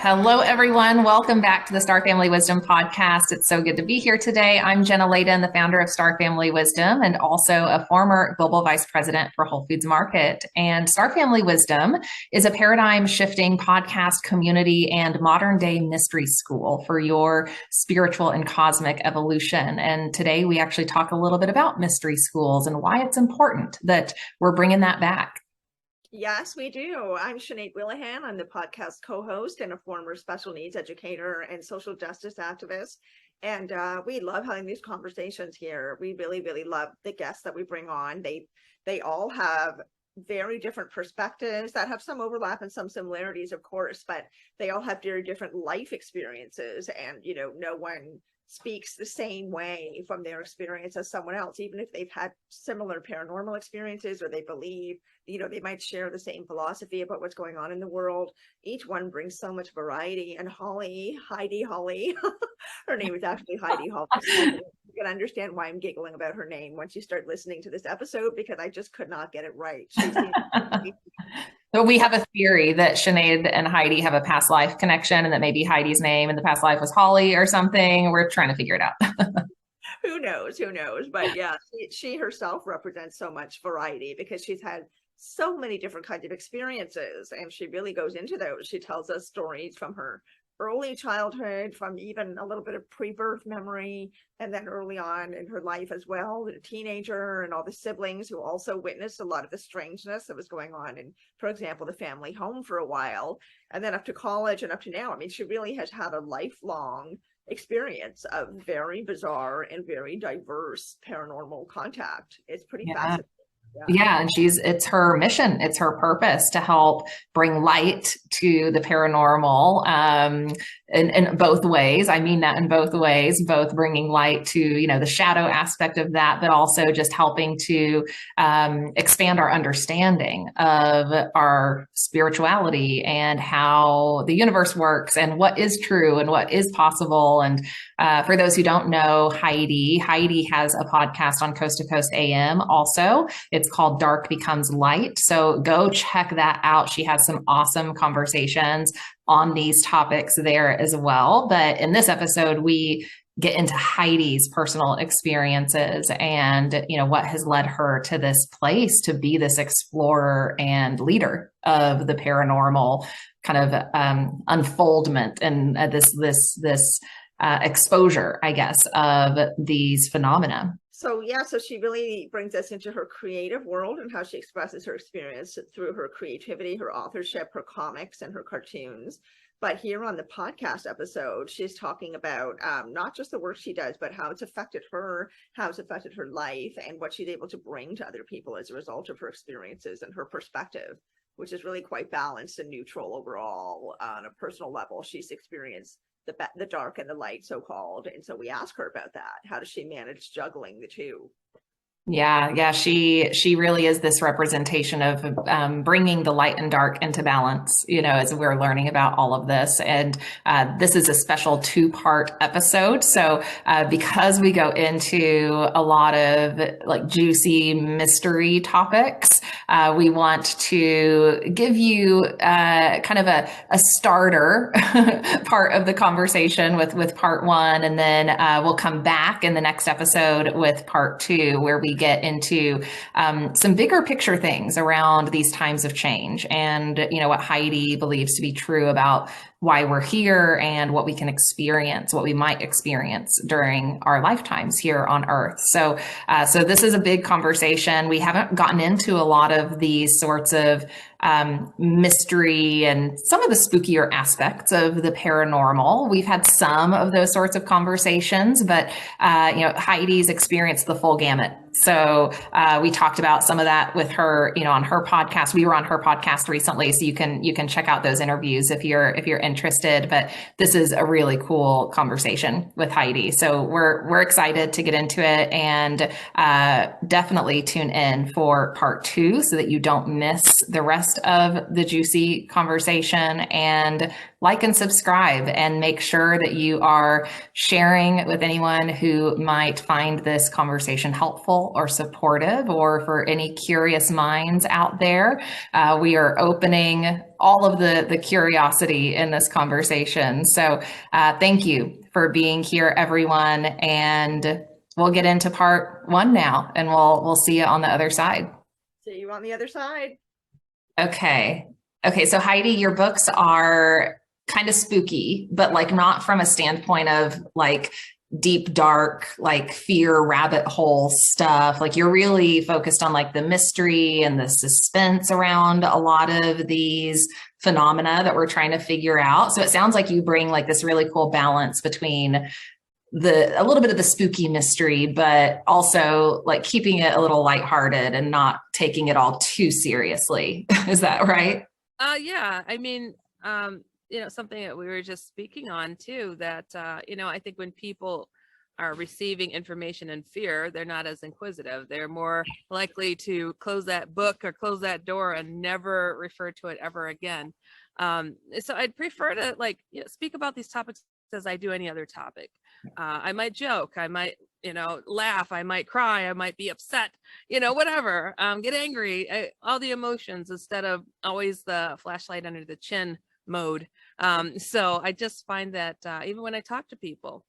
Hello, everyone. Welcome back to the Star Family Wisdom podcast. It's so good to be here today. I'm Jenna Layden, the founder of Star Family Wisdom and also a former global vice president for Whole Foods Market. And Star Family Wisdom is a paradigm shifting podcast community and modern day mystery school for your spiritual and cosmic evolution. And today we actually talk a little bit about mystery schools and why it's important that we're bringing that back. Yes, we do. I'm Sinead Willihan. I'm the podcast co-host and a former special needs educator and social justice activist. And we love having these conversations here. We really, really love the guests that we bring on. They all have very different perspectives that have some overlap and some similarities, of course, but they all have very different life experiences. And, no one speaks the same way from their experience as someone else, even if they've had similar paranormal experiences or they believe, they might share the same philosophy about what's going on in the world. Each one brings so much variety. And Heidi Holly, her name is actually Heidi Hollis. You can understand why I'm giggling about her name once you start listening to this episode, because I just could not get it right. So we have a theory that Sinead and Heidi have a past life connection and that maybe Heidi's name in the past life was Holly or something. We're trying to figure it out. Who knows? But yeah, she herself represents so much variety because she's had so many different kinds of experiences, and she really goes into those. She tells us stories from her early childhood, from even a little bit of pre-birth memory, and then early on in her life as well, the teenager and all the siblings who also witnessed a lot of the strangeness that was going on in, for example, the family home for a while, and then up to college and up to now. I mean, she really has had a lifelong experience of very bizarre and very diverse paranormal contact. It's pretty fascinating. Yeah, and it's her mission, it's her purpose to help bring light to the paranormal in both ways. I mean that in both ways, both bringing light to, the shadow aspect of that, but also just helping to expand our understanding of our spirituality and how the universe works and what is true and what is possible. And for those who don't know Heidi has a podcast on Coast to Coast AM also. It's called Dark Becomes Light. So go check that out. She has some awesome conversations on these topics there as well. But in this episode, we get into Heidi's personal experiences and, what has led her to this place to be this explorer and leader of the paranormal kind of unfoldment and this exposure, I guess, of these phenomena. So she really brings us into her creative world and how she expresses her experience through her creativity, her authorship, her comics, and her cartoons. But here on the podcast episode, she's talking about not just the work she does, but how it's affected her, how it's affected her life, and what she's able to bring to other people as a result of her experiences and her perspective, which is really quite balanced and neutral overall on a personal level. She's experienced the dark and the light, so-called. And so we ask her about that. How does she manage juggling the two? Yeah. She really is this representation of bringing the light and dark into balance, as we're learning about all of this. And this is a special 2-part episode. So because we go into a lot of like juicy mystery topics, we want to give you kind of a starter part of the conversation with part 1. And then we'll come back in the next episode with part 2, where we get into some bigger picture things around these times of change and, what Heidi believes to be true about why we're here and what we can experience, what we might experience during our lifetimes here on Earth. So this is a big conversation. We haven't gotten into a lot of these sorts of mystery and some of the spookier aspects of the paranormal. We've had some of those sorts of conversations, but Heidi's experienced the full gamut. So we talked about some of that with her, on her podcast. We were on her podcast recently, so you can check out those interviews if you're interested. But this is a really cool conversation with Heidi. So we're excited to get into it, and definitely tune in for part 2 so that you don't miss the rest rest of the juicy conversation, and like and subscribe, and make sure that you are sharing with anyone who might find this conversation helpful or supportive, or for any curious minds out there. We are opening all of the curiosity in this conversation. So thank you for being here, everyone. And we'll get into part 1 now, and we'll see you on the other side. See you on the other side. Okay. So Heidi, your books are kind of spooky, but like not from a standpoint of like deep, dark, like fear, rabbit hole stuff. Like you're really focused on like the mystery and the suspense around a lot of these phenomena that we're trying to figure out. So it sounds like you bring like this really cool balance between a little bit of the spooky mystery, but also like keeping it a little lighthearted and not taking it all too seriously. Is that right? Yeah. I mean, something that we were just speaking on too, that, I think when people are receiving information in fear, they're not as inquisitive. They're more likely to close that book or close that door and never refer to it ever again. So I'd prefer to speak about these topics as I do any other topic. I might joke, I might, laugh, I might cry, I might be upset, whatever, get angry, all the emotions instead of always the flashlight under the chin mode. So I just find that even when I talk to people,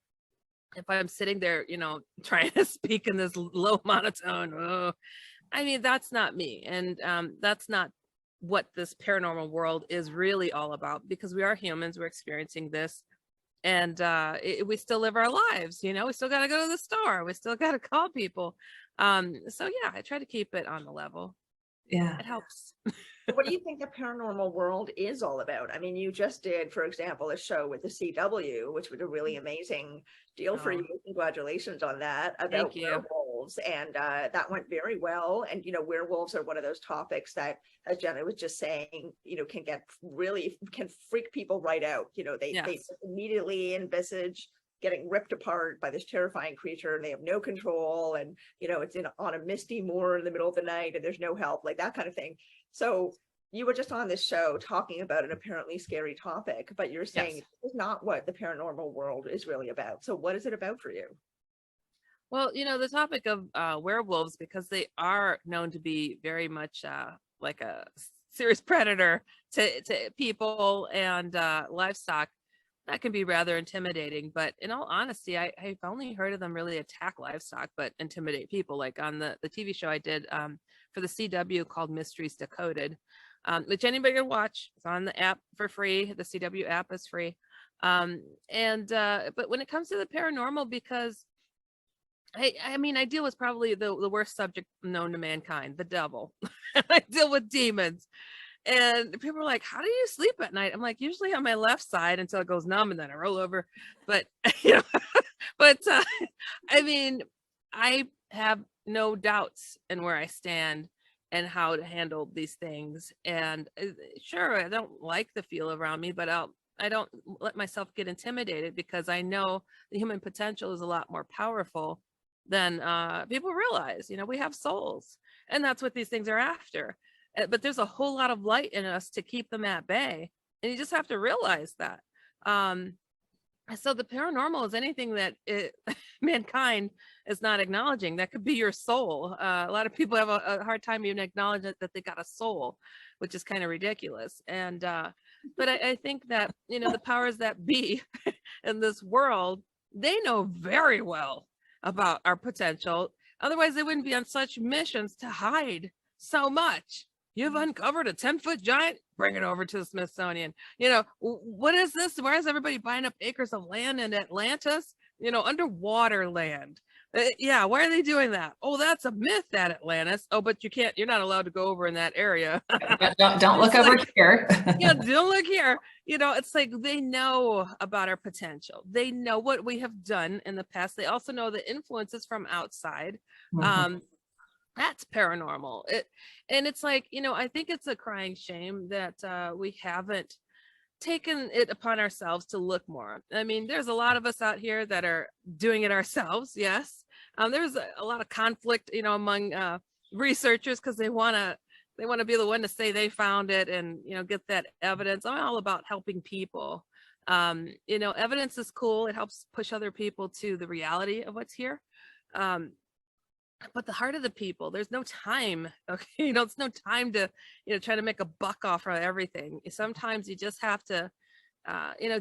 if I'm sitting there, trying to speak in this low monotone, that's not me. And that's not what this paranormal world is really all about, because we are humans, we're experiencing this. And we still live our lives, we still got to go to the store, we still got to call people. So yeah, I try to keep it on the level. Yeah, it helps. What do you think the paranormal world is all about? I mean, you just did, for example, a show with the CW, which was a really amazing deal for you. Congratulations on that, about werewolves. And that went very well. And, werewolves are one of those topics that, as Jenna was just saying, can freak people right out. They immediately envisage getting ripped apart by this terrifying creature, and they have no control, and it's on a misty moor in the middle of the night, and there's no help, like that kind of thing. So you were just on this show talking about an apparently scary topic, but you're saying this is not what the paranormal world is really about. So what is it about for you? Well, the topic of werewolves, because they are known to be very much like a serious predator to people and livestock, that can be rather intimidating. But in all honesty, I've only heard of them really attack livestock, but intimidate people. Like on the TV show I did for the CW called Mysteries Decoded, which anybody can watch. It's on the app for free. The CW app is free. But when it comes to the paranormal, because I deal with probably the worst subject known to mankind, the devil. I deal with demons. And people are like, how do you sleep at night? I'm like, usually on my left side until it goes numb, and then I roll over. But, I have no doubts in where I stand and how to handle these things. And sure, I don't like the feel around me, but I don't let myself get intimidated, because I know the human potential is a lot more powerful than people realize. We have souls, and that's what these things are after. But there's a whole lot of light in us to keep them at bay, and you just have to realize that. So the paranormal is anything that mankind is not acknowledging. That could be your soul. A lot of people have a hard time even acknowledging that they got a soul, which is kind of ridiculous. And but I think that the powers that be in this world, they know very well about our potential. Otherwise, they wouldn't be on such missions to hide so much. You've uncovered a 10-foot giant, bring it over to the Smithsonian. What is this? Why is everybody buying up acres of land in Atlantis? Underwater land. Yeah, why are they doing that? Oh, that's a myth at Atlantis. Oh, but you're not allowed to go over in that area. don't look over here. Yeah, don't look here. It's like they know about our potential. They know what we have done in the past. They also know the influences from outside. Mm-hmm. That's paranormal. It's like, I think it's a crying shame that we haven't taken it upon ourselves to look more. There's a lot of us out here that are doing it ourselves. Yes. There's a lot of conflict, among researchers, because they want they want to be the one to say they found it and, get that evidence. I'm all about helping people. Evidence is cool. It helps push other people to the reality of what's here. But the heart of the people, there's no time. Okay. It's no time to, try to make a buck off of everything. Sometimes you just have to,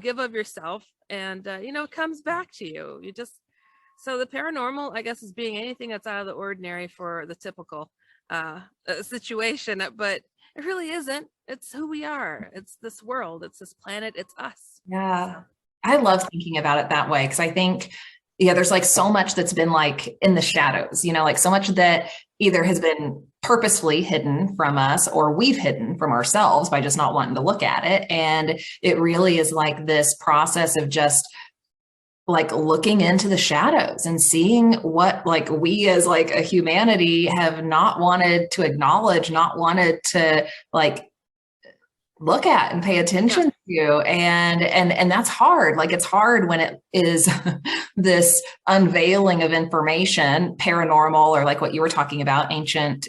give of yourself and, it comes back to you. So the paranormal, I guess, is being anything that's out of the ordinary for the typical situation, but it really isn't. It's who we are. It's this world. It's this planet. It's us. Yeah. I love thinking about it that way because I think, there's like so much that's been like in the shadows, like so much that either has been purposefully hidden from us or we've hidden from ourselves by just not wanting to look at it. And it really is like this process of just like looking into the shadows and seeing what like we as like a humanity have not wanted to acknowledge, not wanted to like look at and pay attention to. And that's hard. Like it's hard when it is this unveiling of information, paranormal, or like what you were talking about, ancient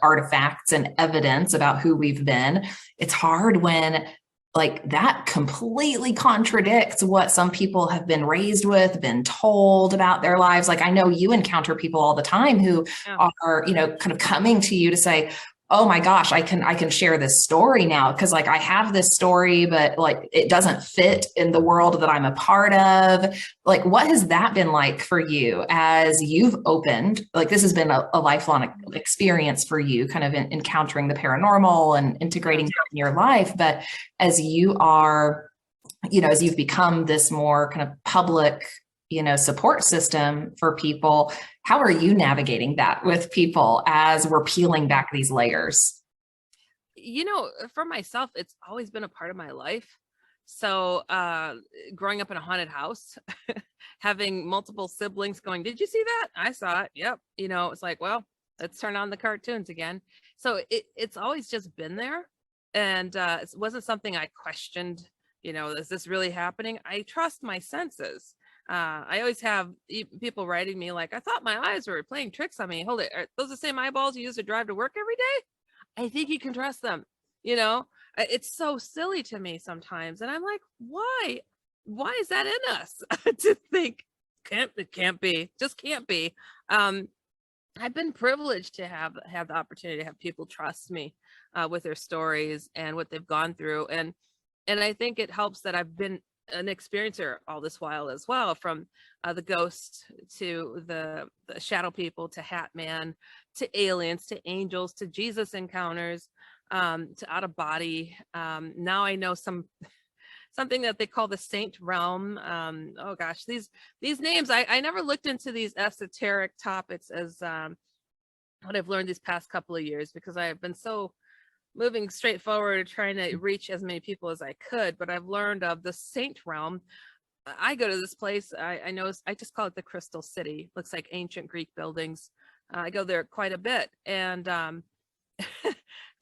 artifacts and evidence about who we've been. It's hard when like that completely contradicts what some people have been raised with, been told about their lives. Like I know you encounter people all the time who are, kind of coming to you to say, oh my gosh, I can share this story now because like I have this story, but like it doesn't fit in the world that I'm a part of. Like, what has that been like for you as you've opened? Like this has been a lifelong experience for you, kind of encountering the paranormal and integrating that in your life. But as you are, as you've become this more kind of public, support system for people, how are you navigating that with people as we're peeling back these layers? For myself, it's always been a part of my life. So growing up in a haunted house, having multiple siblings going, did you see that? I saw it. Yep. It's like, well, let's turn on the cartoons again. So it's always just been there. And it wasn't something I questioned, is this really happening? I trust my senses. I always have people writing me like, I thought my eyes were playing tricks on me. Hold it. Are those the same eyeballs you use to drive to work every day? I think you can trust them. It's so silly to me sometimes. And I'm like, why? Why is that in us to think it can't be, just can't be. I've been privileged to have the opportunity to have people trust me with their stories and what they've gone through. And I think it helps that I've been an experiencer all this while as well, from the ghosts to the shadow people to Hat Man to aliens to angels to Jesus encounters to out of body. Now I know something that they call the saint realm. Oh gosh, these names, I never looked into these esoteric topics as what I've learned these past couple of years, because I have been so moving straight forward, trying to reach as many people as I could. But I've learned of the saint realm. I go to this place, I know, I just call it the Crystal City. Looks like ancient Greek buildings. I go there quite a bit. And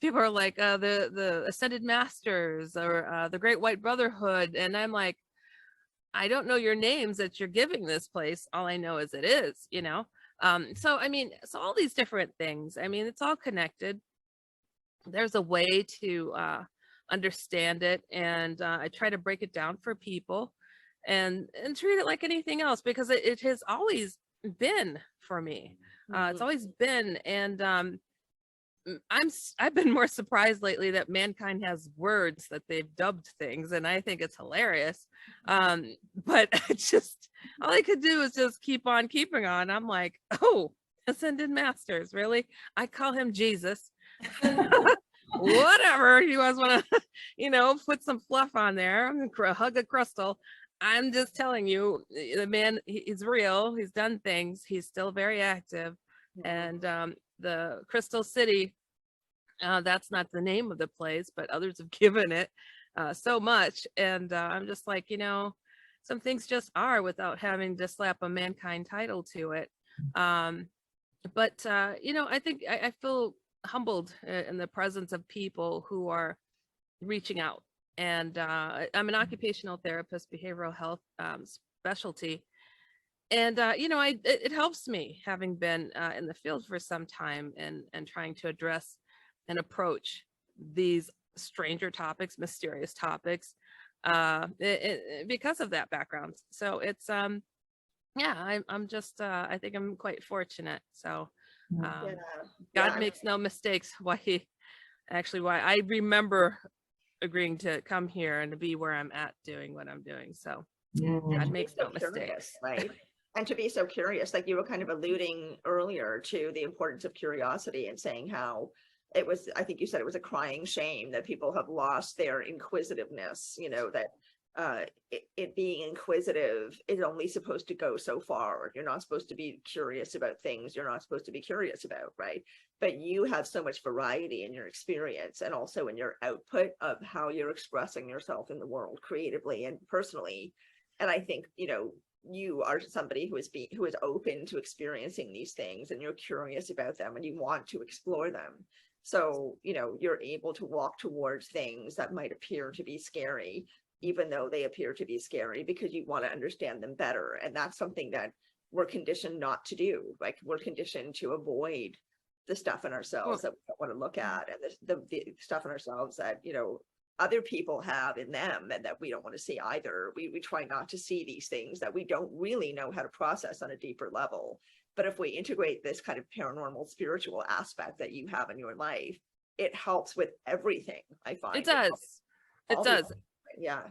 people are like, the Ascended Masters or the Great White Brotherhood. And I'm like, I don't know your names that you're giving this place. All I know is it is, so I mean, so all these different things, I mean, it's all connected. There's a way to understand it, and I try to break it down for people and treat it like anything else, because it has always been for me. It's always been. And I've been more surprised lately that mankind has words that they've dubbed things, and I think it's hilarious. But it's just, all I could do is just keep on keeping on. I'm like, oh, Ascended Masters, really? I call him Jesus. Whatever you guys want to, put some fluff on there, hug a crystal. I'm just telling you, the man, he's real. He's done things. He's still very active. And the Crystal City, that's not the name of the place, but others have given it so much. And I'm just like, some things just are, without having to slap a mankind title to it. But I think I feel humbled in the presence of people who are reaching out. And I'm an occupational therapist, behavioral health specialty. And it helps me, having been in the field for some time and trying to address and approach these stranger topics, mysterious topics, because of that background. So it's yeah, I'm just I think I'm quite fortunate. So Yeah. God Yeah. makes no mistakes. Why I remember agreeing to come here and to be where I'm at doing what I'm doing. So God makes So no mistakes. right? And to be so curious, like you were kind of alluding earlier to the importance of curiosity and saying how it was, I think you said it was a crying shame that people have lost their inquisitiveness, you know, that it being inquisitive is only supposed to go so far. You're not supposed to be curious about things you're not supposed to be curious about, right? But you have so much variety in your experience and also in your output of how you're expressing yourself in the world creatively and personally. And I think, you know, you are somebody who is open to experiencing these things, and you're curious about them and you want to explore them. So, you know, you're able to walk towards things that might appear to be scary, even though they appear to be scary, because you want to understand them better. And that's something that we're conditioned not to do. Like, we're conditioned to avoid the stuff in ourselves that we don't want to look at, and the stuff in ourselves that, you know, other people have in them and that we don't want to see either. We try not to see these things that we don't really know how to process on a deeper level. But if we integrate this kind of paranormal spiritual aspect that you have in your life, it helps with everything. I find It does. It does. Yeah.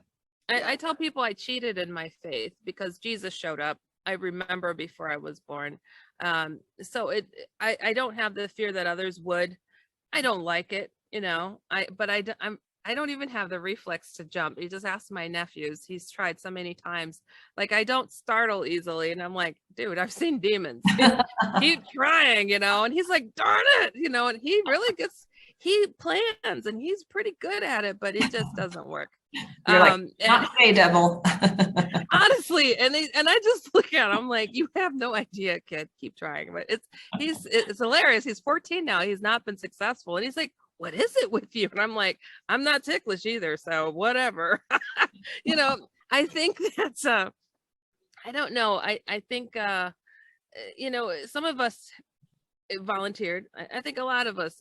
I tell people I cheated in my faith because Jesus showed up. I remember before I was born. So I don't have the fear that others would. I don't like it, you know. I don't even have the reflex to jump. You just ask my nephews. He's tried so many times. Like, I don't startle easily. And I'm like, dude, I've seen demons. Keep trying, you know. And he's like, darn it, you know. And he really he plans and he's pretty good at it, but it just doesn't work. You're like, not today, devil. Honestly, and I just look at him like, you have no idea, kid. Keep trying. But it's hilarious. He's 14 now. He's not been successful. And he's like, what is it with you? And I'm like, I'm not ticklish either. So whatever. You know, I think that's I don't know. I think you know, some of us volunteered. I think a lot of us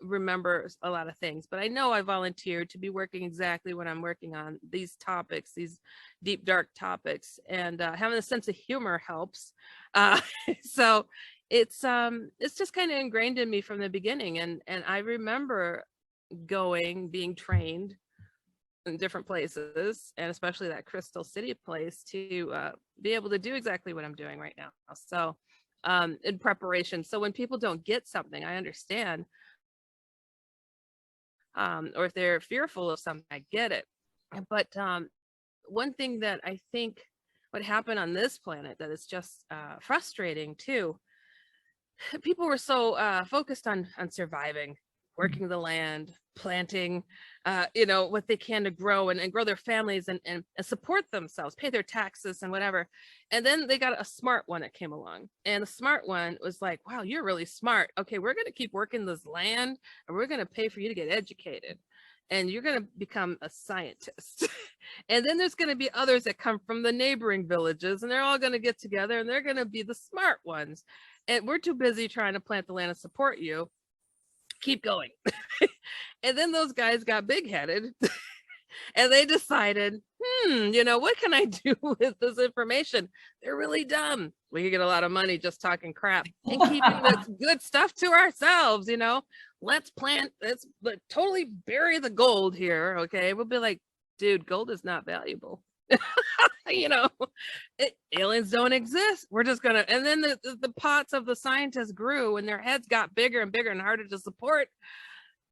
remember a lot of things, but I know I volunteered to be working exactly what I'm working on, these topics, these deep, dark topics, and having a sense of humor helps. So it's just kind of ingrained in me from the beginning. And I remember being trained in different places, and especially that Crystal City place, to be able to do exactly what I'm doing right now. So in preparation. So when people don't get something, I understand. Or if they're fearful of something, I get it. But one thing that I think what happened on this planet that is just frustrating too, people were so focused on surviving, working the land, planting, you know, what they can to grow and grow their families and support themselves, pay their taxes and whatever. And then they got a smart one that came along. And the smart one was like, wow, you're really smart. Okay, we're going to keep working this land and we're going to pay for you to get educated. And you're going to become a scientist. And then there's going to be others that come from the neighboring villages, and they're all going to get together and they're going to be the smart ones. And we're too busy trying to plant the land and support you. Keep going. And then those guys got big-headed and they decided, you know, what can I do with this information? They're really dumb. We could get a lot of money just talking crap and keeping this good stuff to ourselves, you know. Let's totally bury the gold here, okay? We'll be like, dude, gold is not valuable. You know, aliens don't exist. We're just gonna, and then the pots of the scientists grew and their heads got bigger and bigger and harder to support.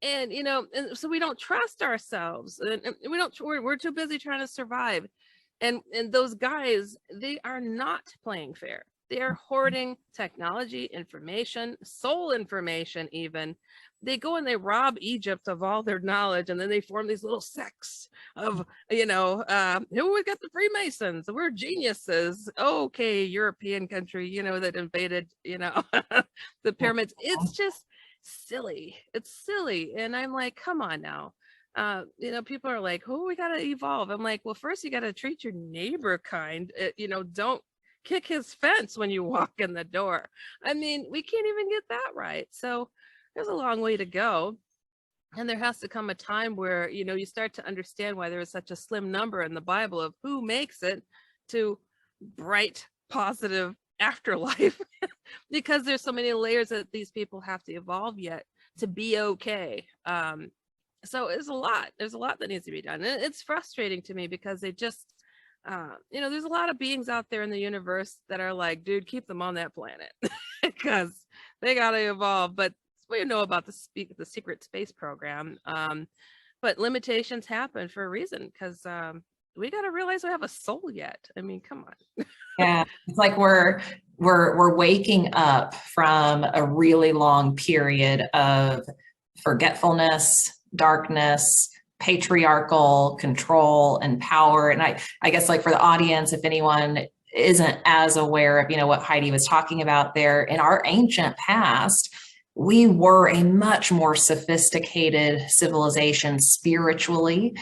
And, you know, and so we don't trust ourselves, and we're too busy trying to survive. And those guys, they are not playing fair. They are hoarding technology, information, soul information even. They go and they rob Egypt of all their knowledge, and then they form these little sects of, you know, who we got the Freemasons, we're geniuses. Okay, European country, you know, that invaded, you know, the pyramids. It's just silly. It's silly. And I'm like, come on now. You know, people are like, oh, we got to evolve. I'm like, well, first you got to treat your neighbor kind. You know, don't kick his fence when you walk in the door. I mean, we can't even get that right. So there's a long way to go. And there has to come a time where, you start to understand why there is such a slim number in the Bible of who makes it to bright, positive afterlife, because there's so many layers that these people have to evolve yet to be okay. So there's a lot that needs to be done. And it's frustrating to me because they just, there's a lot of beings out there in the universe that are like, dude, keep them on that planet because they got to evolve. But we know about the secret space program. But limitations happen for a reason, because we got to realize we have a soul yet. I mean, come on. Yeah, it's like we're waking up from a really long period of forgetfulness, darkness, patriarchal control and power. And I guess, like, for the audience, if anyone isn't as aware of, what Heidi was talking about there, in our ancient past, we were a much more sophisticated civilization spiritually.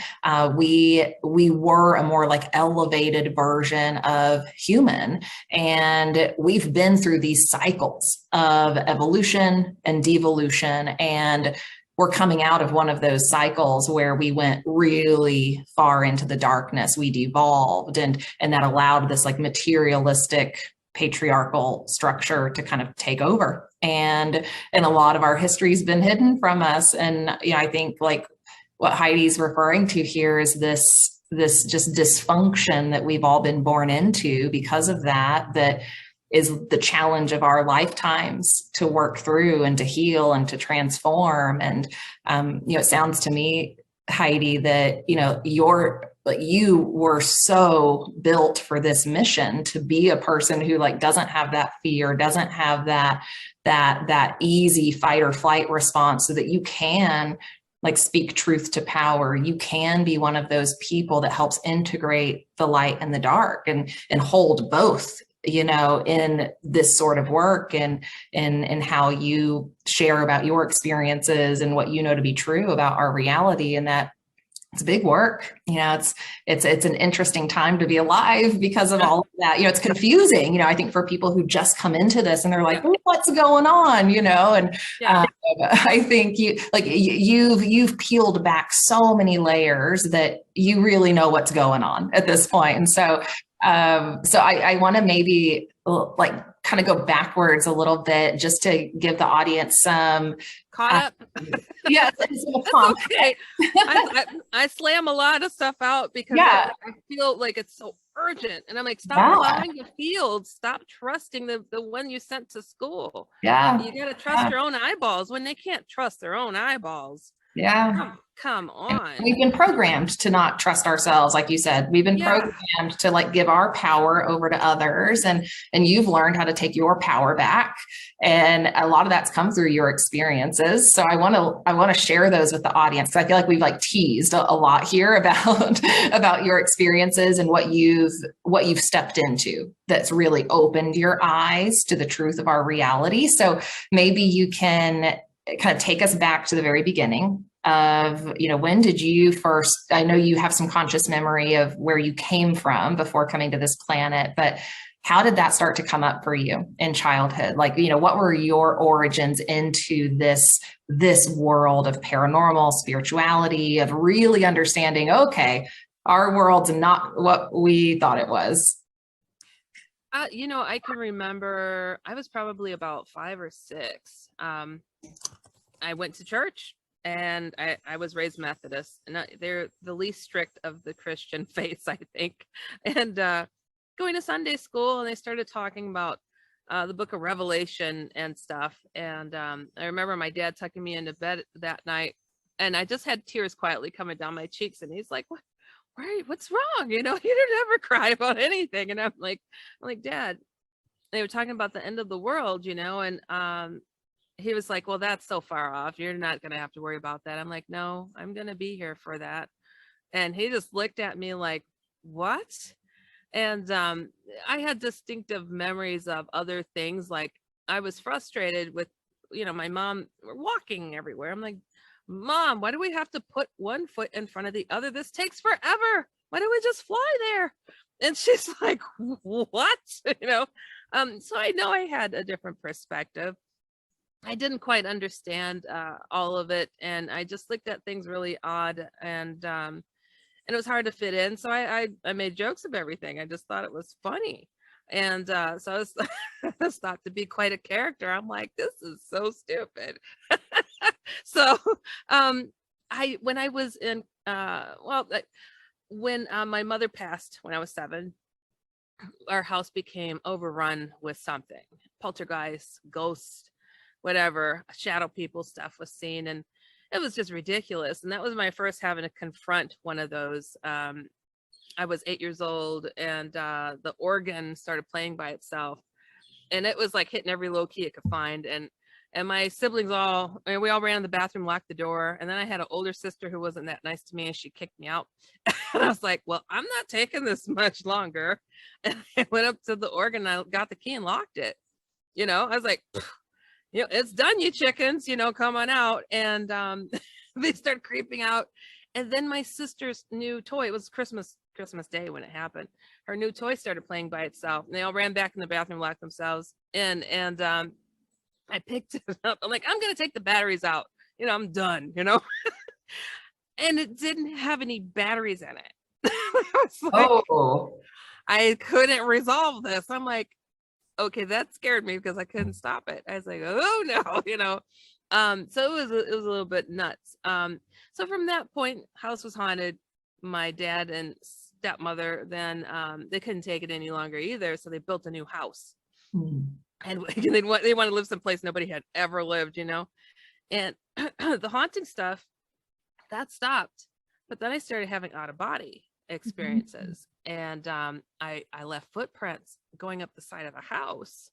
We were a more like elevated version of human, and we've been through these cycles of evolution and devolution, and we're coming out of one of those cycles where we went really far into the darkness. We devolved, and that allowed this like materialistic patriarchal structure to kind of take over, and a lot of our history's been hidden from us. And I think like what Heidi's referring to here is this just dysfunction that we've all been born into because of that is the challenge of our lifetimes to work through and to heal and to transform. And it sounds to me, Heidi, that you were so built for this mission to be a person who like doesn't have that fear, doesn't have that easy fight or flight response, so that you can like speak truth to power. You can be one of those people that helps integrate the light and the dark and hold both, in this sort of work, and how you share about your experiences and what you know to be true about our reality. And that it's big work. It's an interesting time to be alive because of all of that. It's confusing, I think, for people who just come into this and they're like, oh, what's going on? And I think you've peeled back so many layers that you really know what's going on at this point. And so I want to maybe like kind of go backwards a little bit just to give the audience some caught up. Yeah, okay. I slam a lot of stuff out because I feel like it's so urgent, and I'm like, stop allowing the field. Stop trusting the one you sent to school. Yeah, you got to trust your own eyeballs when they can't trust their own eyeballs. Yeah. Come on. And we've been programmed to not trust ourselves. Like you said, we've been programmed to like give our power over to others, and you've learned how to take your power back. And a lot of that's come through your experiences. So I want to share those with the audience, because I feel like we've like teased a lot here about your experiences and what you've stepped into that's really opened your eyes to the truth of our reality. So maybe you can kind of take us back to the very beginning of, when did you first, I know you have some conscious memory of where you came from before coming to this planet, but how did that start to come up for you in childhood? Like, what were your origins into this world of paranormal spirituality, of really understanding, okay, our world's not what we thought it was? I can remember I was probably about 5 or 6. I went to church, and I was raised Methodist, and they're the least strict of the Christian faiths, I think. And going to Sunday school, and they started talking about the book of Revelation and stuff. And I remember my dad tucking me into bed that night, and I just had tears quietly coming down my cheeks. And he's like, what's wrong? You don't ever cry about anything. And I'm like, Dad, they were talking about the end of the world, and he was like, well, that's so far off. You're not going to have to worry about that. I'm like, no, I'm going to be here for that. And he just looked at me like, what? And I had distinctive memories of other things. Like I was frustrated with, my mom walking everywhere. I'm like, Mom, why do we have to put one foot in front of the other? This takes forever. Why don't we just fly there? And she's like, what? So I know I had a different perspective. I didn't quite understand all of it, and I just looked at things really odd, and it was hard to fit in. So I made jokes of everything. I just thought it was funny, and so I was, I was thought to be quite a character. I'm like, this is so stupid. So I when I was in when my mother passed when I was 7, our house became overrun with something, poltergeist, ghosts, whatever, shadow people stuff was seen, and it was just ridiculous. And that was my first having to confront one of those. I was 8 years old, and the organ started playing by itself, and it was like hitting every low key it could find. And my siblings we all ran in the bathroom, locked the door, and then I had an older sister who wasn't that nice to me, and she kicked me out. And I was like, well, I'm not taking this much longer. And I went up to the organ, and I got the key and locked it. I was like, it's done, you chickens, come on out. And they start creeping out. And then my sister's new toy, it was Christmas Day when it happened. Her new toy started playing by itself, and they all ran back in the bathroom, locked themselves in. And I picked it up. I'm like, I'm gonna take the batteries out. I'm done. And it didn't have any batteries in it. I was like, I couldn't resolve this. I'm like, okay, that scared me because I couldn't stop it. I was like, oh no. So it was a little bit nuts. So from that point, house was haunted. My dad and stepmother then they couldn't take it any longer either, so they built a new house. And they want to live someplace nobody had ever lived, and the haunting stuff that stopped. But then I started having out of body experiences, and I left footprints going up the side of the house.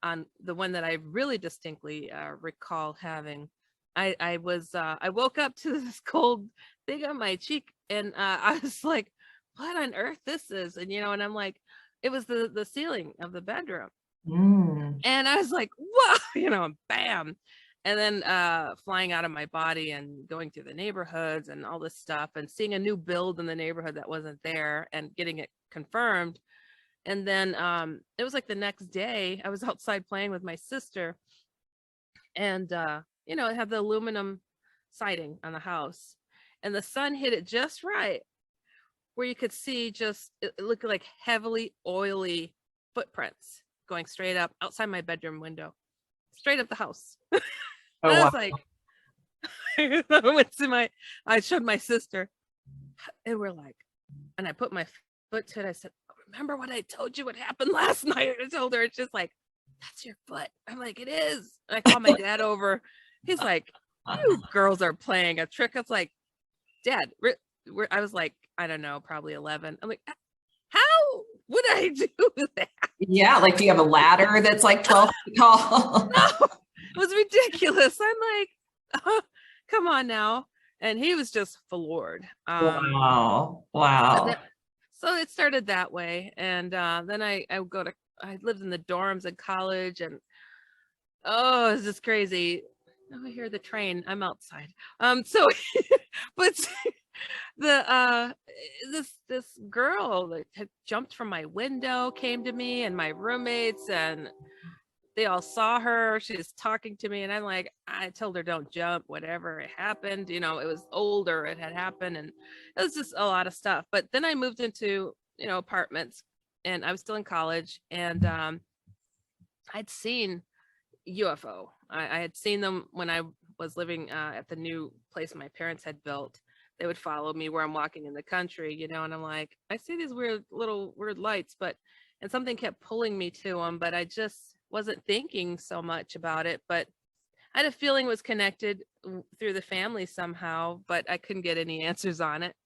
On the one that I really distinctly recall having, I woke up to this cold thing on my cheek, and I was like, what on earth this is? And and I'm like, it was the ceiling of the bedroom. And I was like, whoa, bam. And then flying out of my body and going through the neighborhoods and all this stuff, and seeing a new build in the neighborhood that wasn't there and getting it confirmed. And then it was like the next day I was outside playing with my sister, and it had the aluminum siding on the house, and the sun hit it just right where you could see it looked like heavily oily footprints going straight up outside my bedroom window, straight up the house. I was like, I showed my sister, and we're like, and I put my foot to it. I said, remember what I told you what happened last night? I told her, it's just like, that's your foot. I'm like, it is. And I called my dad over. He's like, you girls are playing a trick. I was like, Dad, I was like, I don't know, probably 11. I'm like, how would I do that? Yeah, like, do you have a ladder that's like 12 feet tall? No, it was ridiculous. I'm like, come on now. And he was just floored. Wow. So it started that way. And then I lived in the dorms in college, and it's just crazy. Oh, I hear the train. I'm outside. So but this girl that had jumped from my window came to me, and my roommates, and they all saw her. She was talking to me, and I'm like, I told her don't jump, whatever. It happened, it was older, it had happened, and it was just a lot of stuff. But then I moved into apartments, and I was still in college, and I'd seen UFO. I had seen them when I was living at the new place my parents had built. They would follow me where I'm walking in the country, and I'm like, I see these weird lights, and something kept pulling me to them, but I just wasn't thinking so much about it. But I had a feeling it was connected through the family somehow, but I couldn't get any answers on it.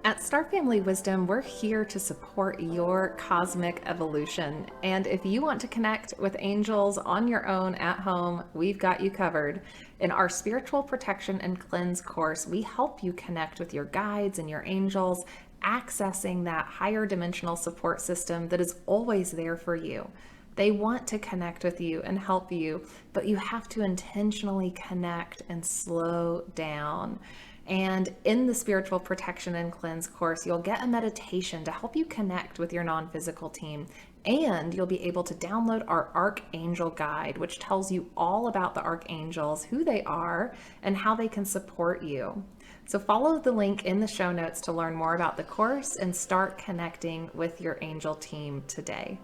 At Star Family Wisdom, we're here to support your cosmic evolution. And if you want to connect with angels on your own at home, we've got you covered. In our Spiritual Protection and Cleanse course, we help you connect with your guides and your angels, accessing that higher dimensional support system that is always there for you. They want to connect with you and help you, but you have to intentionally connect and slow down. And in the Spiritual Protection and Cleanse course, you'll get a meditation to help you connect with your non-physical team. And you'll be able to download our Archangel Guide, which tells you all about the archangels, who they are, and how they can support you. So follow the link in the show notes to learn more about the course and start connecting with your angel team today.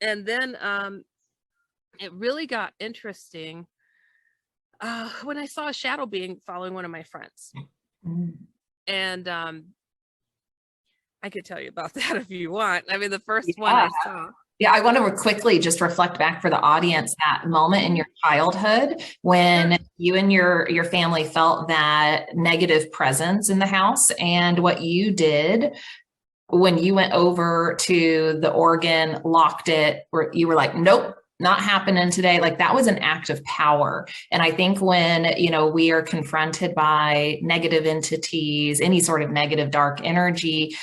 And then it really got interesting when I saw a shadow being following one of my friends. And I could tell you about that if you want. I mean, the first one I saw. Yeah, I want to quickly just reflect back for the audience that moment in your childhood when you and your family felt that negative presence in the house, and what you did when you went over to the organ, locked it, where you were like, nope, not happening today. Like, that was an act of power. And I think when, we are confronted by negative entities, any sort of negative dark energy,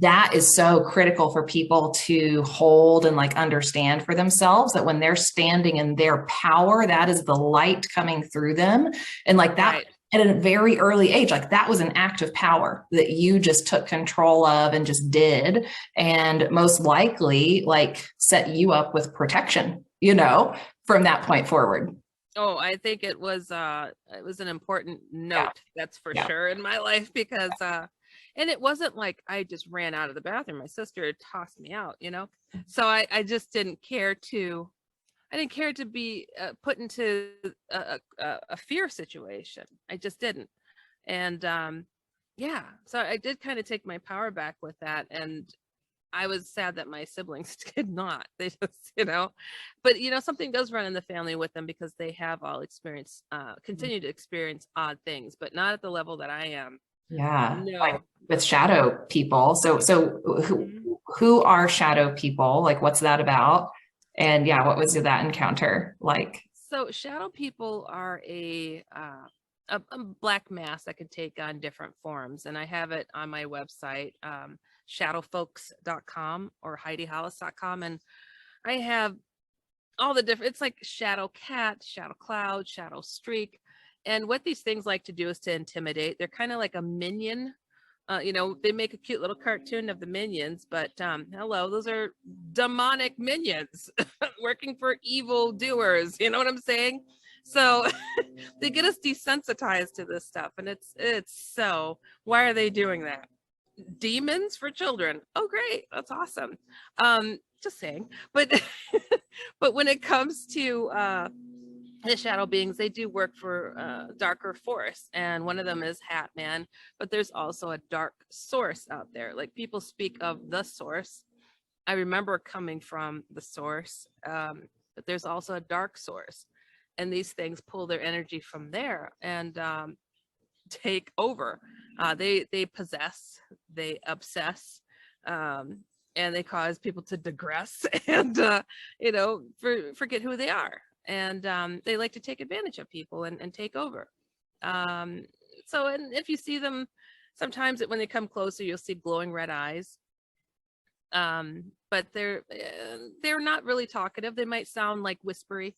that is so critical for people to hold and understand for themselves, that when they're standing in their power, that is the light coming through them. And that Right. At a very early age, that was an act of power that you just took control of and just did. And most likely set you up with protection, from that point forward. Oh, I think it was an important note, that's for sure, in my life, because and it wasn't like I just ran out of the bathroom. My sister had tossed me out, so I just didn't care to be put into a fear situation. I just didn't. And so I did kind of take my power back with that. And I was sad that my siblings did not. They just, but something does run in the family with them, because they have all continue to experience odd things, but not at the level that I am. Yeah. No. With shadow people. So who are shadow people? What's that about? And what was that encounter like? So shadow people are a black mass that can take on different forms. And I have it on my website, shadowfolks.com or HeidiHollis.com. And I have all the different, it's like shadow cat, shadow cloud, shadow streak. And what these things like to do is to intimidate. They're kind of like a minion. They make a cute little cartoon of the minions, but hello, those are demonic minions working for evil doers. You know what I'm saying? So they get us desensitized to this stuff, and it's so, why are they doing that? Demons for children. Oh, great. That's awesome. Just saying. But but when it comes to the shadow beings, they do work for darker force, and one of them is Hat Man, but there's also a dark source out there. Like, people speak of the source. I remember coming from the source, but there's also a dark source, and these things pull their energy from there and take over. They possess, they obsess, and they cause people to digress and forget who they are. And they like to take advantage of people and take over. And if you see them, sometimes when they come closer, you'll see glowing red eyes. But they're not really talkative. They might sound like whispery.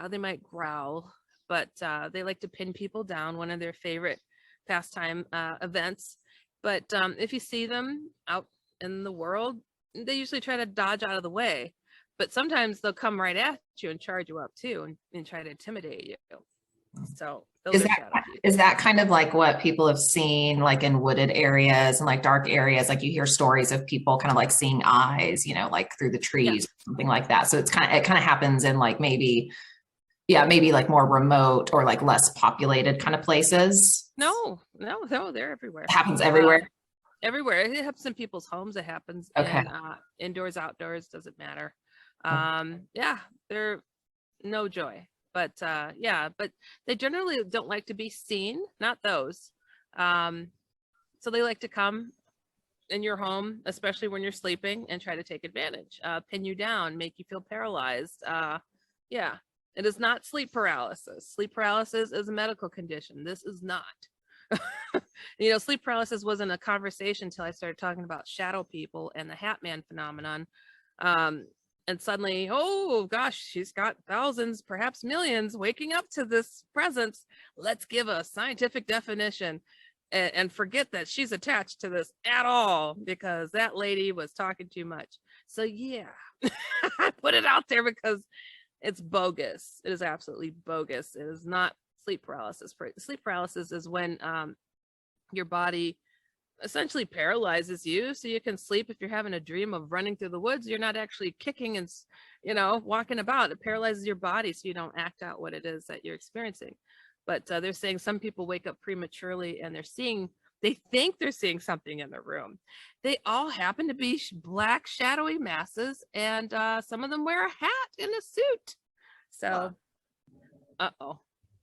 They might growl, but they like to pin people down, one of their favorite pastime events. But if you see them out in the world, they usually try to dodge out of the way. But sometimes they'll come right at you and charge you up too, and try to intimidate you. So is that kind of like what people have seen in wooded areas and dark areas? You hear stories of people kind of seeing eyes, through the trees, something like that. So it kind of happens in maybe more remote or less populated kind of places. No, they're everywhere. It happens everywhere. Everywhere. It happens in people's homes. It happens in indoors, outdoors, doesn't matter. They're no joy, but but they generally don't like to be seen, not those. So they like to come in your home, especially when you're sleeping, and try to take advantage, pin you down, make you feel paralyzed. It is not sleep paralysis. Sleep paralysis is a medical condition. This is not. Sleep paralysis wasn't a conversation until I started talking about shadow people and the Hat Man phenomenon. And suddenly, oh gosh, she's got thousands, perhaps millions waking up to this presence. Let's give a scientific definition and forget that she's attached to this at all, because that lady was talking too much. So yeah, I put it out there because it's bogus. It is absolutely bogus. It is not sleep paralysis. Sleep paralysis is when your body essentially paralyzes you, so you can sleep. If you're having a dream of running through the woods, you're not actually kicking and walking about. It paralyzes your body, so you don't act out what it is that you're experiencing. But they're saying some people wake up prematurely and they think they're seeing something in the room. They all happen to be black shadowy masses, and some of them wear a hat and a suit. So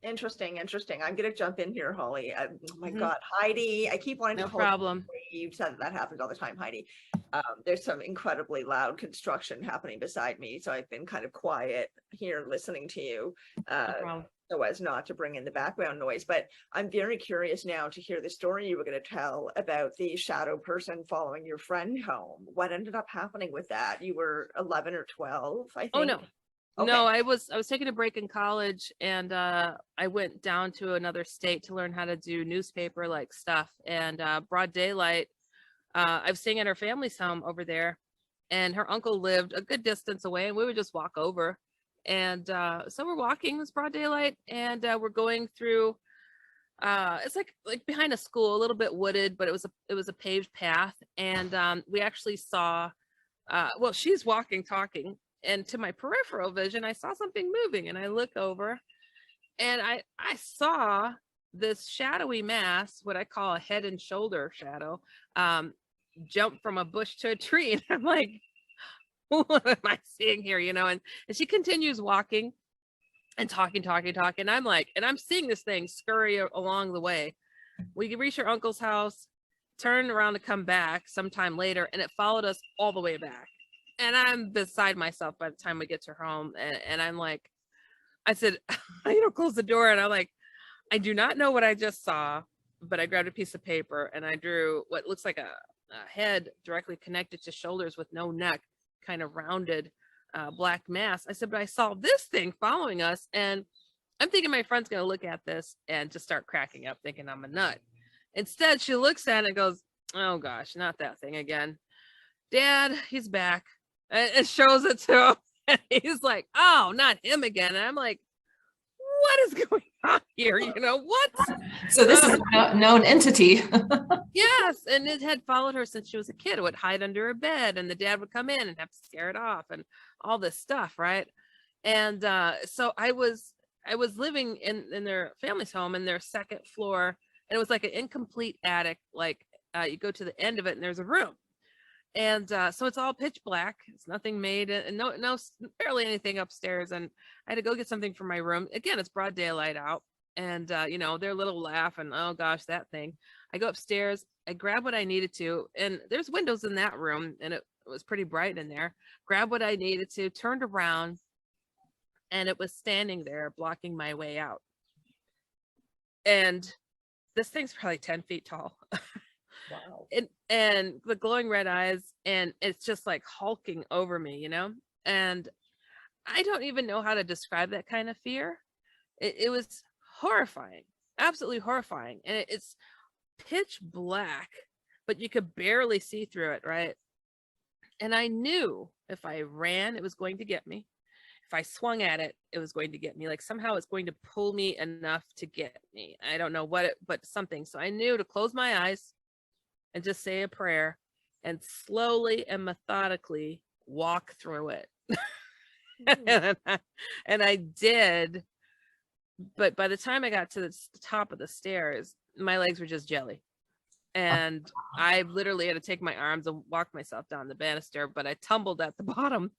Interesting. I'm gonna jump in here, Holly. Oh my God, Heidi, I keep wanting to no call problem. you said that happens all the time, Heidi. There's some incredibly loud construction happening beside me, so I've been kind of quiet here listening to you, so as not to bring in the background noise. But I'm very curious now to hear the story you were going to tell about the shadow person following your friend home. What ended up happening with that? You were 11 or 12, I think. Oh no. Okay. No, I was taking a break in college, and I went down to another state to learn how to do newspaper like stuff. And broad daylight, I was staying at her family's home over there, and her uncle lived a good distance away, and we would just walk over. And so we're walking, it was broad daylight, and we're going through it's like behind a school, a little bit wooded, but it was a paved path. And we actually saw well, she's walking, talking, and to my peripheral vision, I saw something moving, and I look over, and I saw this shadowy mass, what I call a head and shoulder shadow, jump from a bush to a tree. And I'm like, what am I seeing here? And she continues walking and talking. I'm like, and I'm seeing this thing scurry along the way. We reach her uncle's house, turn around to come back sometime later, and it followed us all the way back. And I'm beside myself by the time we get to her home. And I'm like, I said, close the door. And I'm like, I do not know what I just saw, but I grabbed a piece of paper and I drew what looks like a head directly connected to shoulders with no neck, kind of rounded black mass. I said, but I saw this thing following us. And I'm thinking my friend's going to look at this and just start cracking up, thinking I'm a nut. Instead, she looks at it and goes, oh gosh, not that thing again. Dad, he's back. And shows it to him. And he's like, oh, not him again. And I'm like, what is going on here? What? So this is a known entity. Yes. And it had followed her since she was a kid. It would hide under her bed, and the dad would come in and have to scare it off and all this stuff. Right. And so I was living in their family's home in their second floor, and it was like an incomplete attic. Like you go to the end of it and there's a room. And so it's all pitch black. It's nothing made, and no, barely anything upstairs. And I had to go get something from my room. Again, it's broad daylight out, and their little laugh and oh gosh, that thing. I go upstairs, I grab what I needed to, and there's windows in that room, and it was pretty bright in there. Grab what I needed to, turned around, and it was standing there blocking my way out. And this thing's probably 10 feet tall. Wow. And the glowing red eyes, and it's just like hulking over me, and I don't even know how to describe that kind of fear. It was horrifying, absolutely horrifying. And it's pitch black, but you could barely see through it, right? And I knew if I ran, it was going to get me. If I swung at it, it was going to get me. Like somehow it's going to pull me enough to get me. I don't know what but something. So I knew to close my eyes and just say a prayer and slowly and methodically walk through it. And I did. But by the time I got to the top of the stairs, my legs were just jelly. And I literally had to take my arms and walk myself down the banister, but I tumbled at the bottom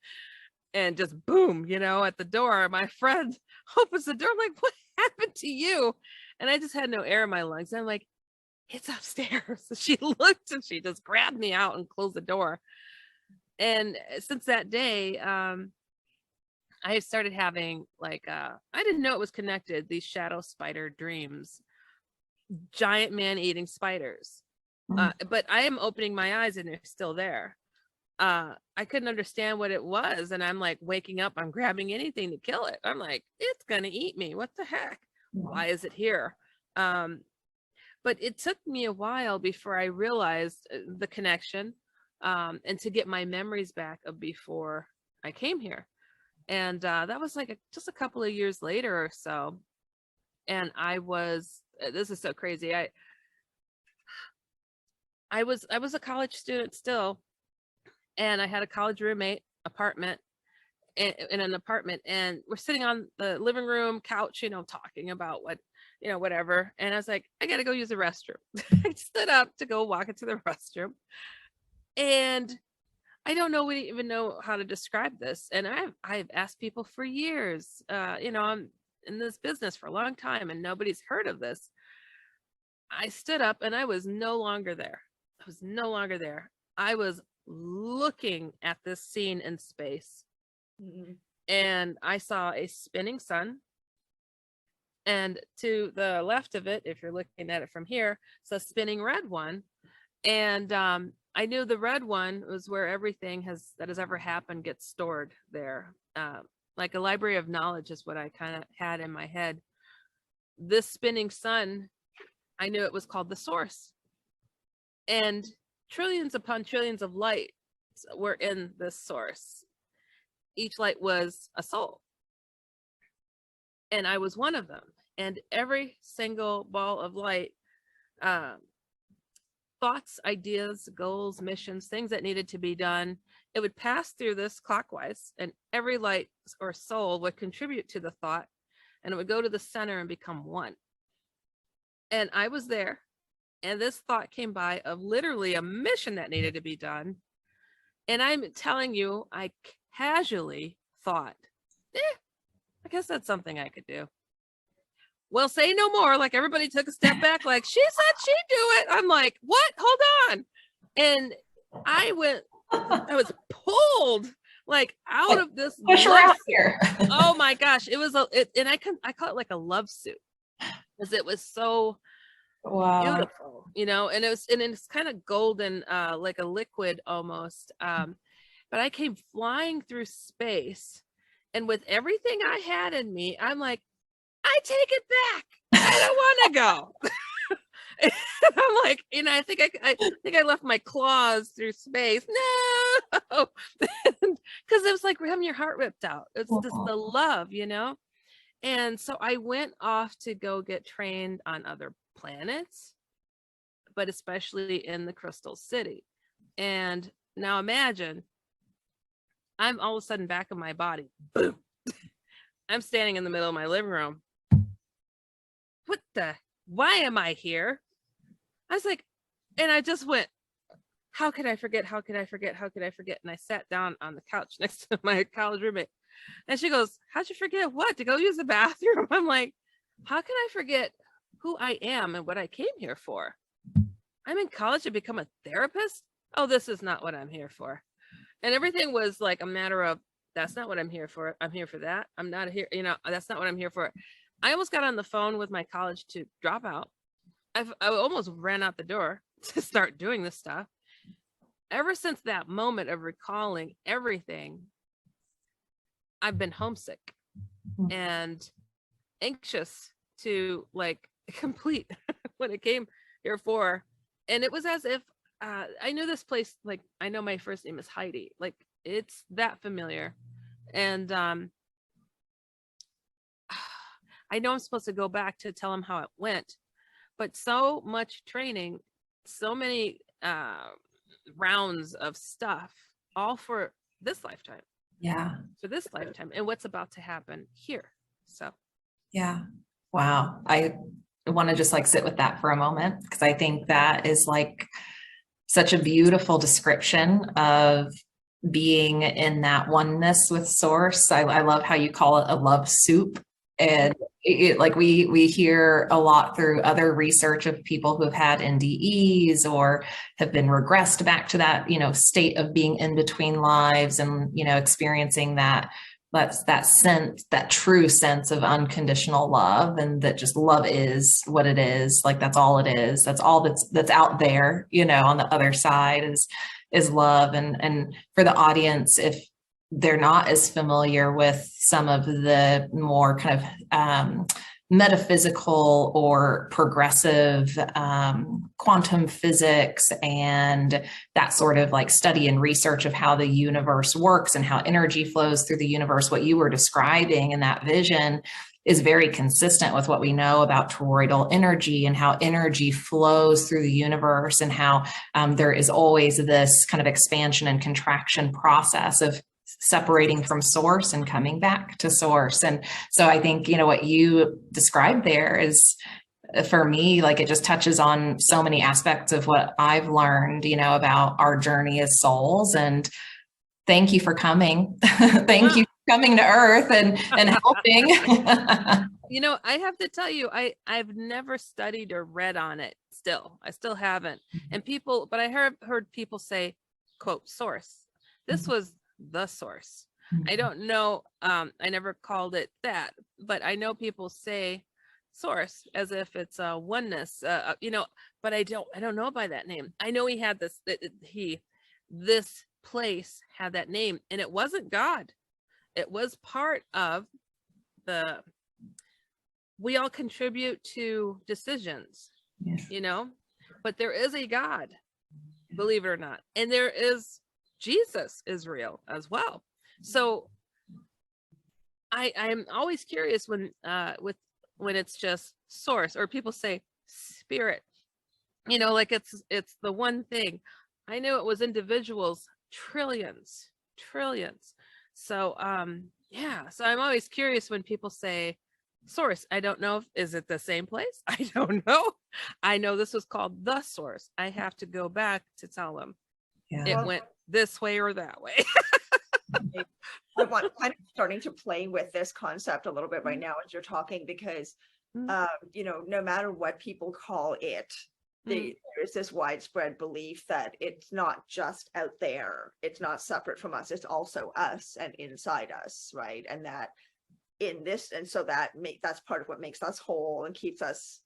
and just boom, at the door. My friend opens the door. I'm like, what happened to you? And I just had no air in my lungs. I'm like, it's upstairs. She looked and she just grabbed me out and closed the door. And since that day, I started having I didn't know it was connected, these shadow spider dreams, giant man eating spiders. But I am opening my eyes and they're still there. I couldn't understand what it was. And I'm like waking up, I'm grabbing anything to kill it. I'm like, it's going to eat me. What the heck? Why is it here? But it took me a while before I realized the connection, and to get my memories back of before I came here. And that was like just a couple of years later or so. And this is so crazy. I was a college student still, and I had a college roommate apartment in an apartment, and we're sitting on the living room couch, talking about whatever. And I was like, I got to go use the restroom. I stood up to go walk into the restroom, and I don't know, we even know how to describe this. And I've asked people for years, I'm in this business for a long time and nobody's heard of this. I stood up and I was no longer there. I was looking at this scene in space. Mm-hmm. And I saw a spinning sun. And to the left of it, if you're looking at it from here, it's a spinning red one. And I knew the red one was where everything that has ever happened gets stored there. Like a library of knowledge is what I kind of had in my head. This spinning sun, I knew it was called the source. And trillions upon trillions of lights were in this source. Each light was a soul. And I was one of them. And every single ball of light, thoughts, ideas, goals, missions, things that needed to be done, it would pass through this clockwise, and every light or soul would contribute to the thought, and it would go to the center and become one. And I was there, and this thought came by of literally a mission that needed to be done. And I'm telling you, I casually thought, I guess that's something I could do. Well, say no more. Like, everybody took a step back, like, she said she'd do it. I'm like, what? Hold on. And I was pulled like out of this. Push her out here. Oh my gosh. It was, and I call it like a love suit, because it was so beautiful, and it's kind of golden, like a liquid almost. But I came flying through space, and with everything I had in me, I'm like, I take it back. I don't want to go. And I'm like, I think I left my claws through space. No, because it was like having your heart ripped out. It's just the love, And so I went off to go get trained on other planets, but especially in the Crystal City. And now imagine, I'm all of a sudden back in my body. Boom. I'm standing in the middle of my living room. Why am I here? I was like, and I just went, how could I forget? How could I forget? How could I forget? And I sat down on the couch next to my college roommate. And she goes, how'd you forget what? To go use the bathroom? I'm like, how can I forget who I am and what I came here for? I'm in college to become a therapist? Oh, this is not what I'm here for. And everything was like a matter of, that's not what I'm here for. I'm here for that. I'm not here, that's not what I'm here for. I almost got on the phone with my college to drop out. I almost ran out the door to start doing this stuff. Ever since that moment of recalling everything, I've been homesick and anxious to complete what it came here for. And it was as if I knew this place, like I know my first name is Heidi, like it's that familiar. And I know I'm supposed to go back to tell him how it went, but so much training, so many rounds of stuff, all for this lifetime. Yeah. For this lifetime, and what's about to happen here. So, yeah. Wow. I want to just sit with that for a moment, because I think that is such a beautiful description of being in that oneness with source. I love how you call it a love soup. And we hear a lot through other research of people who have had NDEs or have been regressed back to that, state of being in between lives and, experiencing that that's that sense, that true sense of unconditional love, and that just love is what it is. Like that's all it is. That's all that's out there, you know, on the other side is love. And for the audience, if they're not as familiar with some of the more kind of metaphysical or progressive quantum physics and that sort of like study and research of how the universe works and how energy flows through the universe, what you were describing in that vision is very consistent with what we know about toroidal energy and how energy flows through the universe, and how there is always this kind of expansion and contraction process of separating from source and coming back to source. And so I think, you know, what you described there is, for me, like it just touches on so many aspects of what I've learned, you know, about our journey as souls. And thank you for coming. Thank you for coming to Earth and helping. You know, I have to tell you, I've never studied or read on it still. I still haven't. And people, but I heard people say, quote, source. This was the source. I don't know. I never called it that, but I know people say source as if it's a oneness, you know, but I don't know by that name. I know he had this, this place had that name, and it wasn't God. It was part of we all contribute to decisions, you know, but there is a God, believe it or not. And there is Jesus is real as well. So I'm always curious when it's just source, or people say spirit, you know, like it's the one thing. I knew it was individuals, trillions. So yeah, so I'm always curious when people say source. I don't know is it the same place? I don't know. I know this was called the source. I have to go back to tell them it went this way or that way. I'm kind of starting to play with this concept a little bit right now as you're talking, because you know, no matter what people call it, there's this widespread belief that it's not just out there, it's not separate from us, it's also us and inside us, right? And that in this, and so that's part of what makes us whole and keeps us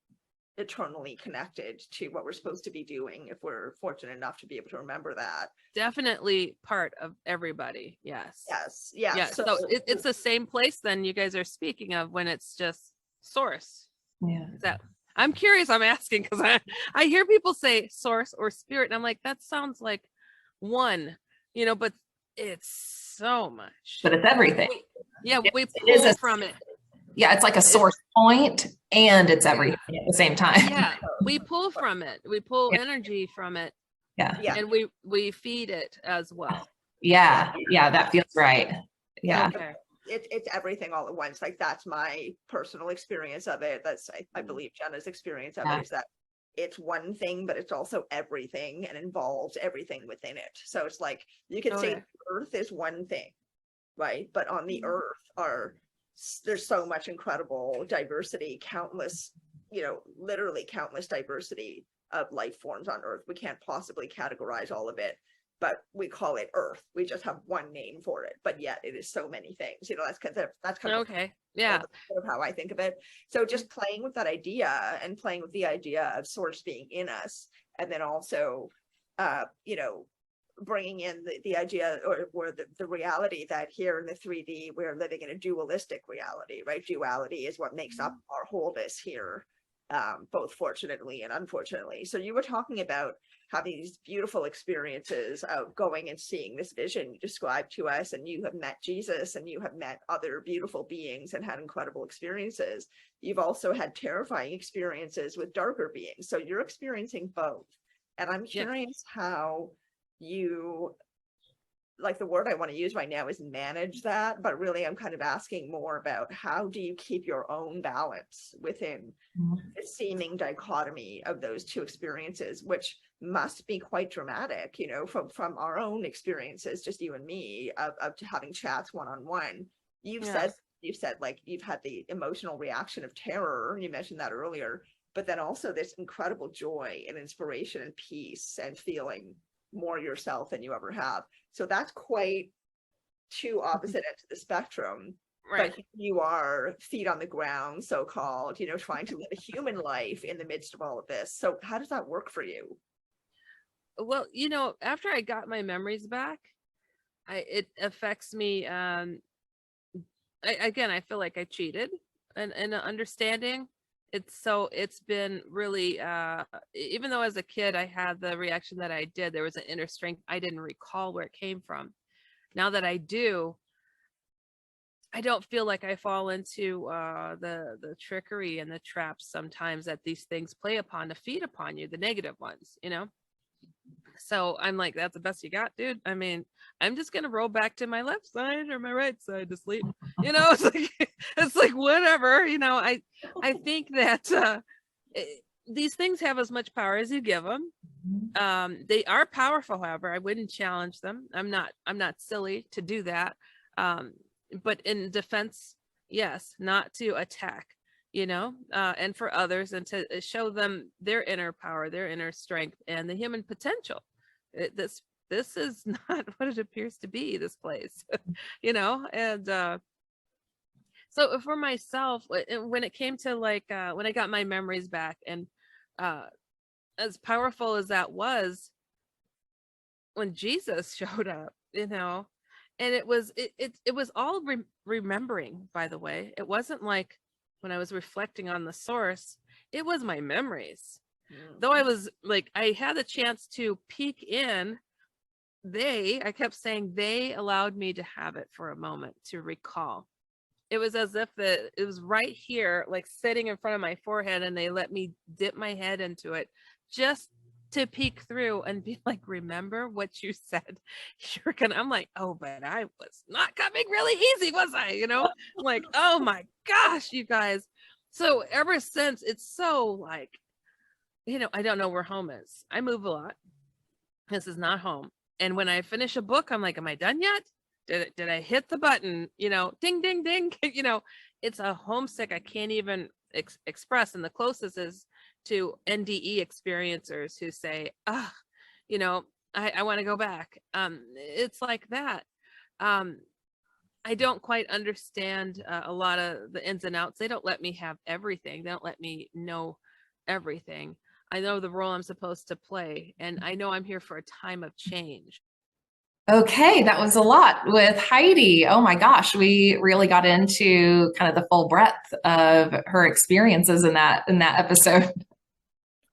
eternally connected to what we're supposed to be doing, if we're fortunate enough to be able to remember that. Definitely part of everybody. Yes. Yeah. So it's the same place then you guys are speaking of when it's just source. Yeah. That I'm curious. I'm asking because I hear people say source or spirit, and I'm like, that sounds like one, you know, but it's so much. But it's everything. We pull from it. Yeah, it's like a source point, and it's everything at the same time. Yeah, we pull from it. We pull energy from it. Yeah. And we feed it as well. Yeah, that feels right. Yeah. Okay. It's everything all at once. Like that's my personal experience of it. That's I believe Jenna's experience of it is that it's one thing, but it's also everything and involves everything within it. So it's like you could say Earth is one thing, right? But on the Earth there's so much incredible diversity, countless, you know, literally countless diversity of life forms on Earth. We can't possibly categorize all of it, but we call it Earth. We just have one name for it, but yet it is so many things. You know, that's kind of of how I think of it. So just playing with that idea and playing with the idea of source being in us, and then also, you know, bringing in the idea or the reality that here in the 3D we're living in a dualistic reality, right? Duality is what makes up our wholeness here, both fortunately and unfortunately. So you were talking about having these beautiful experiences of going and seeing this vision you described to us, and you have met Jesus and you have met other beautiful beings and had incredible experiences. You've also had terrifying experiences with darker beings. So you're experiencing both. And I'm curious how you, like, the word I want to use right now is manage that, but really I'm kind of asking more about how do you keep your own balance within the seeming dichotomy of those two experiences, which must be quite dramatic, you know, from our own experiences, just you and me, of having chats one-on-one. You've said like you've had the emotional reaction of terror, you mentioned that earlier, but then also this incredible joy and inspiration and peace and feeling more yourself than you ever have. So that's quite two opposite ends of the spectrum. Right. But you are feet on the ground, so-called, trying to live a human life in the midst of all of this. So how does that work for you? Well, after I got my memories back, it affects me. I feel like I cheated and understanding. It's been really, even though as a kid I had the reaction that I did, there was an inner strength. I didn't recall where it came from. Now that I do, I don't feel like I fall into the trickery and the traps sometimes that these things play upon to feed upon you, the negative ones, So I'm like, that's the best you got, dude. I mean, I'm just gonna roll back to my left side or my right side to sleep. It's like whatever. I think that these things have as much power as you give them. They are powerful, however. I wouldn't challenge them. I'm not silly to do that. But in defense, yes, not to attack. And for others, and to show them their inner power, their inner strength, and the human potential. This is not what it appears to be, this place, and so for myself, when it came to when I got my memories back, and as powerful as that was, when Jesus showed up, and it was all remembering, by the way. It wasn't like when I was reflecting on the source, it was my memories. Though I was like, I had the chance to peek in, I kept saying they allowed me to have it for a moment to recall. It was as if it was right here, like sitting in front of my forehead, and they let me dip my head into it just to peek through and be like, remember what you said you're gonna. I'm like, oh, but I was not coming really easy, was I? I'm like, oh my gosh, you guys. So ever since, it's so like, I don't know where home is. I move a lot. This is not home. And when I finish a book, I'm like, am I done yet? Did I hit the button? Ding, ding, ding. It's a homesick I can't even express. And the closest is to NDE experiencers who say, I want to go back. It's like that. I don't quite understand a lot of the ins and outs. They don't let me have everything. They don't let me know everything. I know the role I'm supposed to play, and I know I'm here for a time of change. Okay, that was a lot with Heidi. Oh my gosh, we really got into kind of the full breadth of her experiences in that episode.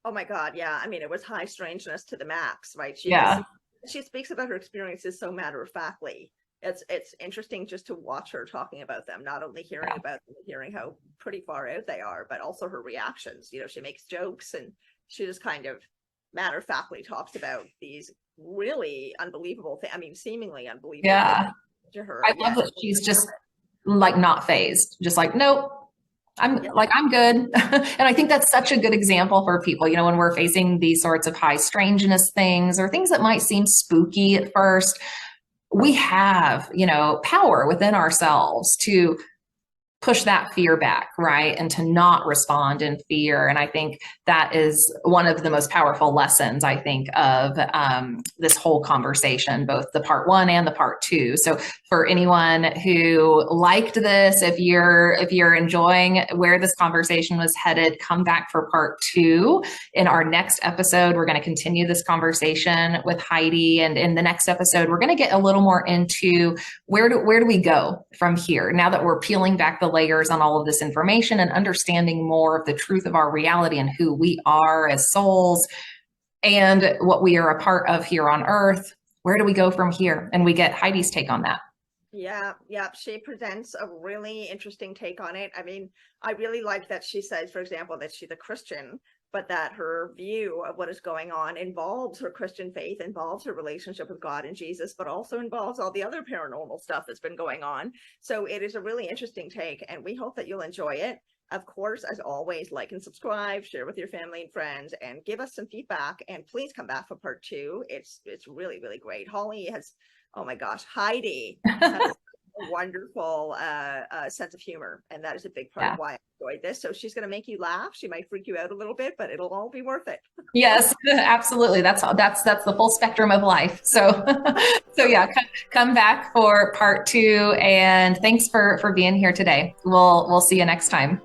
Oh my God, yeah. I mean, it was high strangeness to the max, right? She speaks about her experiences so matter-of-factly. It's interesting just to watch her talking about them, not only hearing about them, hearing how pretty far out they are, but also her reactions. She makes jokes, and she just kind of matter-of-factly talks about these really unbelievable things. I mean, seemingly unbelievable. Yeah. To her. I love that she's just like not phased, just like, nope, I'm good. And I think that's such a good example for people, when we're facing these sorts of high strangeness things or things that might seem spooky at first. We have, power within ourselves to push that fear back, right? And to not respond in fear. And I think that is one of the most powerful lessons, I think, of this whole conversation, both the part 1 and the part 2. So for anyone who liked this, if you're enjoying where this conversation was headed, come back for part 2. In our next episode, we're going to continue this conversation with Heidi. And in the next episode, we're going to get a little more into where do we go from here now that we're peeling back the layers on all of this information and understanding more of the truth of our reality and who we are as souls and what we are a part of here on earth. Where do we go from here? And we get Heidi's take on that. Yeah. She presents a really interesting take on it. I mean, I really like that she says, for example, that she's a Christian, but that her view of what is going on involves her Christian faith, involves her relationship with God and Jesus, but also involves all the other paranormal stuff that's been going on. So it is a really interesting take, and we hope that you'll enjoy it. Of course, as always, like and subscribe, share with your family and friends, and give us some feedback. And please come back for part 2. It's really, really great. Holly has, oh my gosh, Heidi has a wonderful sense of humor, and that is a big part of why I enjoyed this. So she's going to make you laugh. She might freak you out a little bit, but it'll all be worth it. Yes, absolutely. That's the full spectrum of life. So, so yeah, come back for part 2, and thanks for being here today. We'll see you next time.